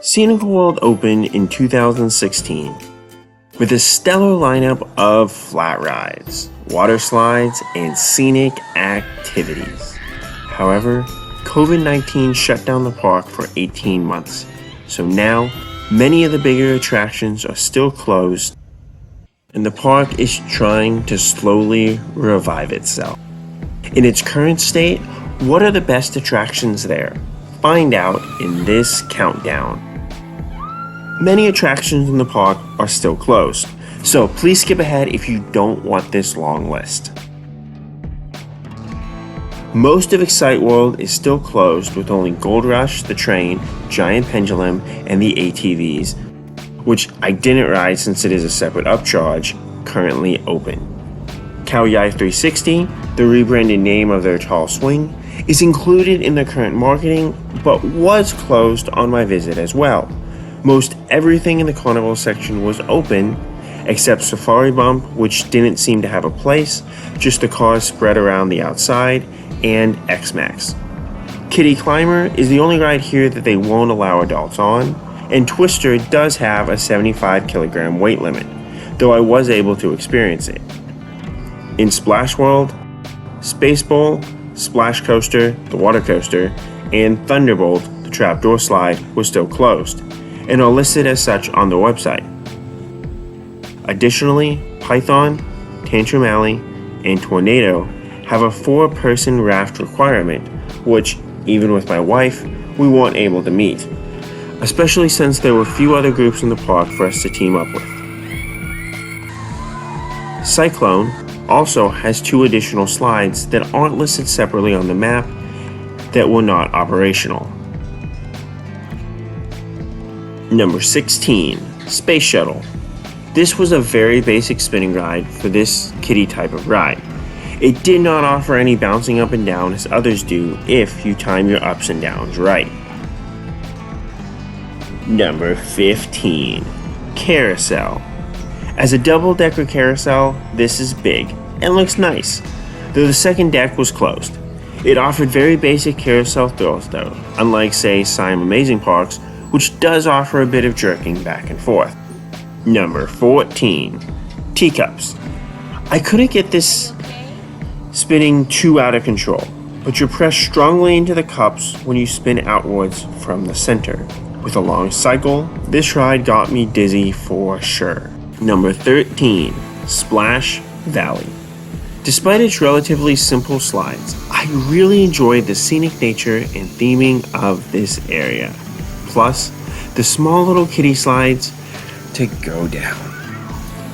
Scenical World opened in 2016 with a stellar lineup of flat rides, water slides, and scenic activities. However, COVID-19 shut down the park for 18 months, so now many of the bigger attractions are still closed, and the park is trying to slowly revive itself. In its current state, what are the best attractions there? Find out in this countdown. Many attractions in the park are still closed, so please skip ahead if you don't want this long list. Most of Excite World is still closed, with only Gold Rush, the train, Giant Pendulum, and the ATVs, which I didn't ride since it is a separate upcharge, currently open. Khao Yai 360, the rebranded name of their tall swing, is included in the current marketing, but was closed on my visit as well. Most everything in the Carnival section was open, except Safari Bump, which didn't seem to have a place, just the cars spread around the outside, and X-Max. Kiddie Climber is the only ride here that they won't allow adults on, and Twister does have a 75 kilogram weight limit, though I was able to experience it. In Splash World, Space Bowl, Splash Coaster, the water coaster, and Thunderbolt, the trapdoor slide, was still closed, and are listed as such on their website. Additionally, Python, Tantrum Alley, and Tornado have a 4-person raft requirement, which, even with my wife, we weren't able to meet, especially since there were few other groups in the park for us to team up with. Cyclone also has 2 additional slides that aren't listed separately on the map that were not operational. Number 16, Space Shuttle. This was a very basic spinning ride for this kiddie type of ride. It did not offer any bouncing up and down as others do if you time your ups and downs right. Number 15, Carousel. As a double-decker carousel, this is big and looks nice, though the second deck was closed. It offered very basic carousel thrills though, unlike say Siam Amazing Parks, which does offer a bit of jerking back and forth. Number 14, Teacups. I couldn't get this spinning too out of control, but you're pressed strongly into the cups when you spin outwards from the center. With a long cycle, this ride got me dizzy for sure. Number 13, Splash Valley. Despite its relatively simple slides, I really enjoyed the scenic nature and theming of this area. Plus, the small little kiddie slides to go down.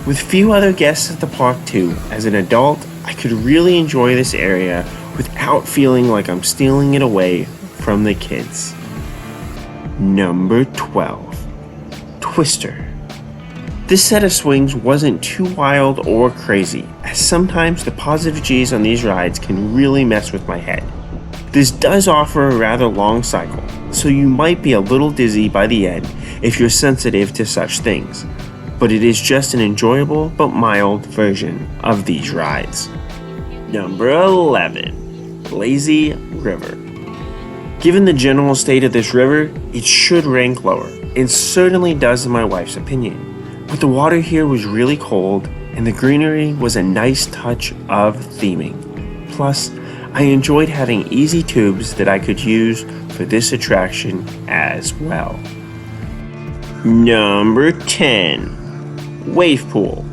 With few other guests at the park too, as an adult, I could really enjoy this area without feeling like I'm stealing it away from the kids. Number 12, Twister. This set of swings wasn't too wild or crazy, as sometimes the positive G's on these rides can really mess with my head. This does offer a rather long cycle, so you might be a little dizzy by the end if you're sensitive to such things, but it is just an enjoyable but mild version of these rides. Number 11, Lazy River. Given the general state of this river, it should rank lower, and certainly does in my wife's opinion, but the water here was really cold, and the greenery was a nice touch of theming. Plus, I enjoyed having easy tubes that I could use for this attraction as well. Number 10, Wave Pool.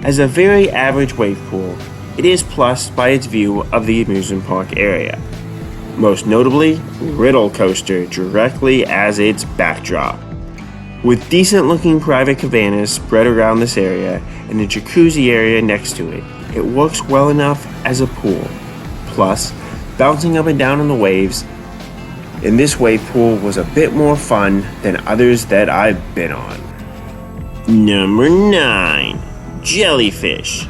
As a very average wave pool, it is plus by its view of the amusement park area. Most notably, Riddle Coaster directly as its backdrop. With decent looking private cabanas spread around this area and a jacuzzi area next to it, it works well enough as a pool. Plus, bouncing up and down on the waves in this wave pool was a bit more fun than others that I've been on. Number 9, Jellyfish.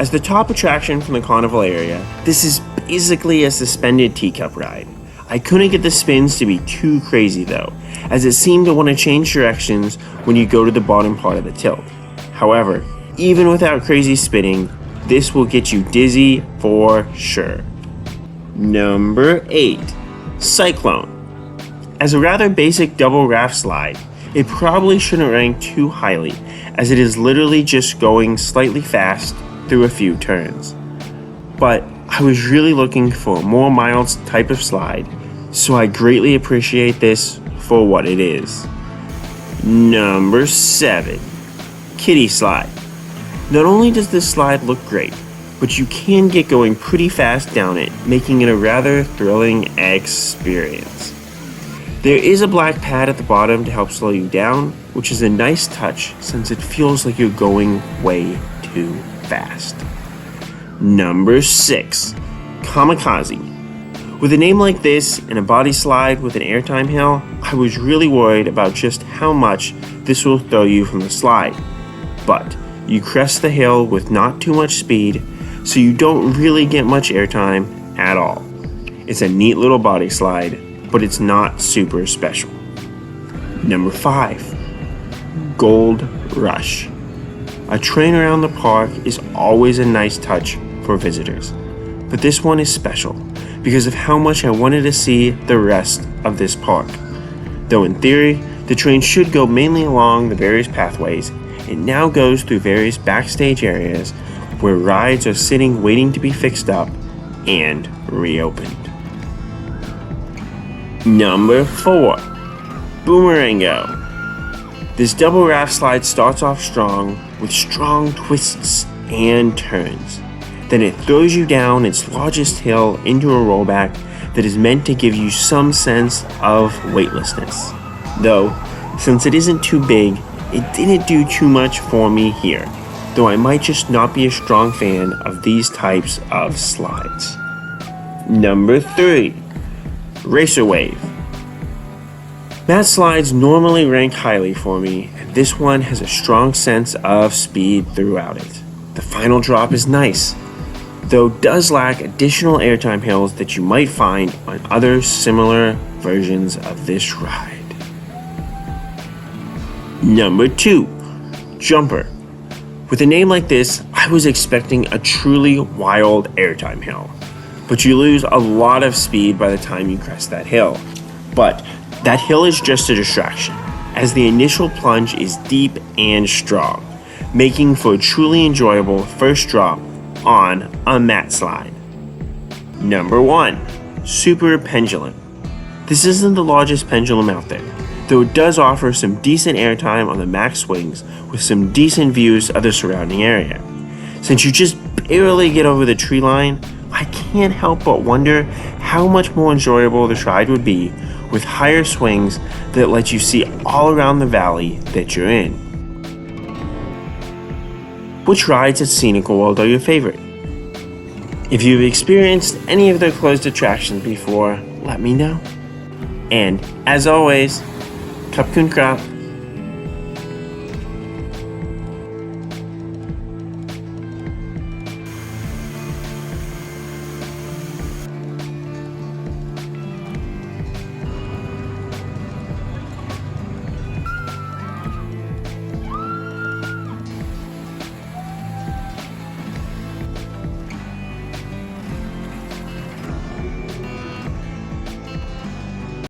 As the top attraction from the Carnival area, this is basically a suspended teacup ride. I couldn't get the spins to be too crazy though, as it seemed to want to change directions when you go to the bottom part of the tilt. However, even without crazy spinning, this will get you dizzy for sure. Number 8, Cyclone. As a rather basic double raft slide, it probably shouldn't rank too highly, as it is literally just going slightly fast through a few turns. But I was really looking for a more mild type of slide, so I greatly appreciate this for what it is. Number 7. Kiddie Slide. Not only does this slide look great, but you can get going pretty fast down it, making it a rather thrilling experience. There is a black pad at the bottom to help slow you down, which is a nice touch since it feels like you're going way too fast. Number 6. Kamikaze. With a name like this and a body slide with an airtime hill, I was really worried about just how much this will throw you from the slide. But you crest the hill with not too much speed, so you don't really get much airtime at all. It's a neat little body slide, but it's not super special. Number 5. Gold Rush. A train around the park is always a nice touch for visitors, but this one is special because of how much I wanted to see the rest of this park. Though in theory, the train should go mainly along the various pathways, it now goes through various backstage areas where rides are sitting waiting to be fixed up and reopened. Number 4. Boomerango. This double raft slide starts off strong with strong twists and turns. Then it throws you down its largest hill into a rollback that is meant to give you some sense of weightlessness. Though, since it isn't too big, it didn't do too much for me here, though I might just not be a strong fan of these types of slides. Number 3. Racer Wave. Mat slides normally rank highly for me, and this one has a strong sense of speed throughout it. The final drop is nice, though does lack additional airtime hills that you might find on other similar versions of this ride. Number 2. Jumper. With a name like this, I was expecting a truly wild airtime hill, but you lose a lot of speed by the time you crest that hill. But that hill is just a distraction, as the initial plunge is deep and strong, making for a truly enjoyable first drop on a mat slide. Number 1. Super Pendulum. This isn't the largest pendulum out there, though it does offer some decent airtime on the max swings with some decent views of the surrounding area. Since you just barely get over the tree line, I can't help but wonder how much more enjoyable this ride would be with higher swings that let you see all around the valley that you're in. Which rides at Scenical World are your favorite? If you've experienced any of their closed attractions before, let me know. And as always, Kap kun krap.